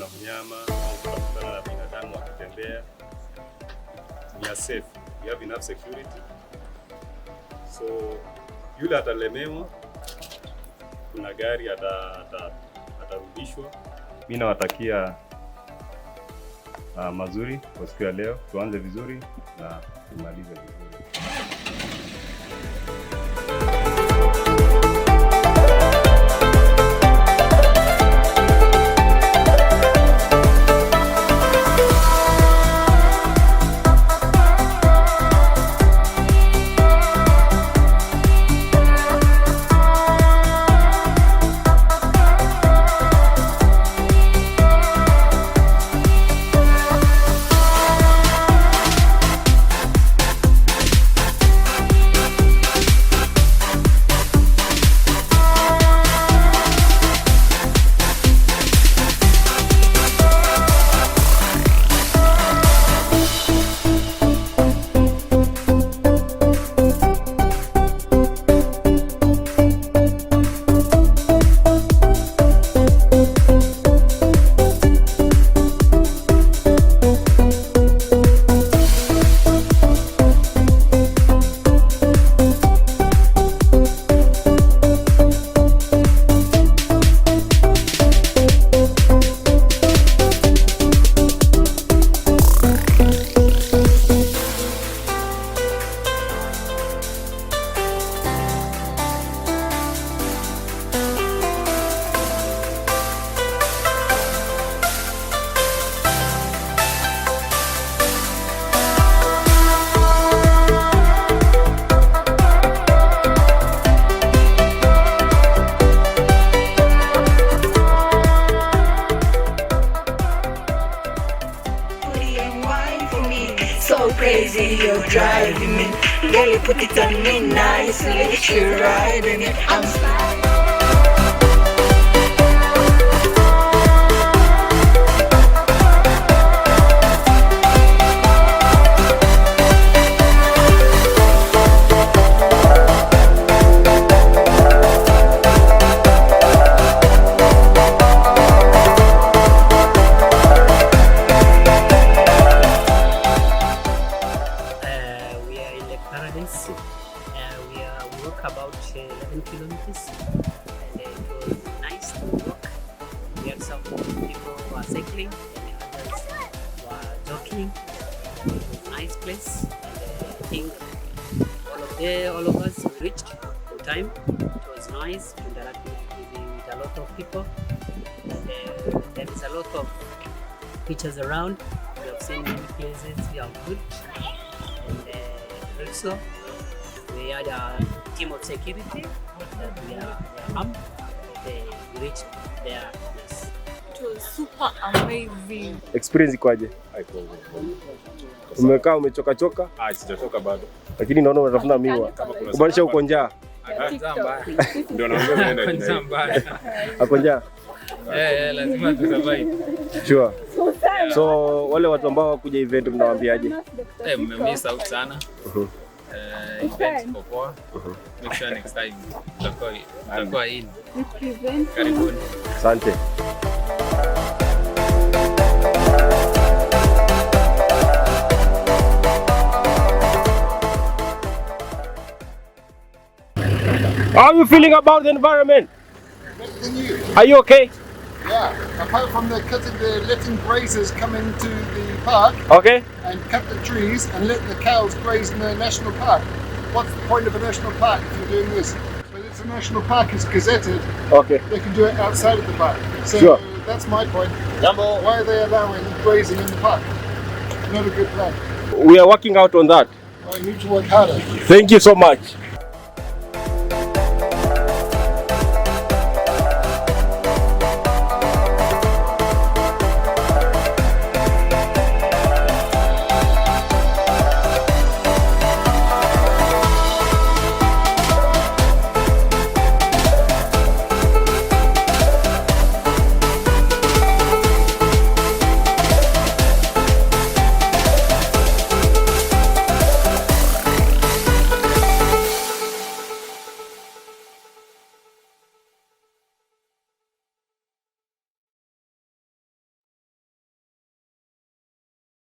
na mnyama au kukutana na binadamu wakitembea. We are safe. We have enough security. So yule atalemewa, kuna gari atarudishwa. Mimi nawatakia mazuri kwa siku ya leo. Tuanze vizuri na tumalize vizuri. So crazy, you're driving me. Girl, you put it on me nicely. You're riding it, I'm sliding. We walk about 11 kilometers and it was nice to walk. We had some people who were cycling and others were jogging. It was a nice place and I think all of us reached on time. It was nice to interact with a lot of people and there is a lot of pictures around. We have seen many places, we are good and also we had a team of security that we are armed. They reached there. Yes. It was super amazing. Experience ikoje? Umekaa umechoka choka? Sijachoka bado. Lakini naona unatafuna miwa. Kumaanisha uko njaa. Ndio naongeza naenda njaa mbaya. Ako njaa? Lazima tusurvive. Sure. So wale watu ambao wakuja event mnawaambiaje? Mmemiss out sana. Event poa. Make sure next time tutakuwa in. Karibuni. Asante. How are you feeling about the environment? Better than you. Are you okay? Yeah. Apart from the letting grazers come into the park, okay, and cut the trees and let the cows graze in the national park. What's the point of a national park if you're doing this? But it's a national park, it's gazetted. Okay. They can do it outside of the park. So sure. That's my point. Why are they allowing grazing in the park? Not a good plan. We are working out on that. I need to work harder. Thank you so much.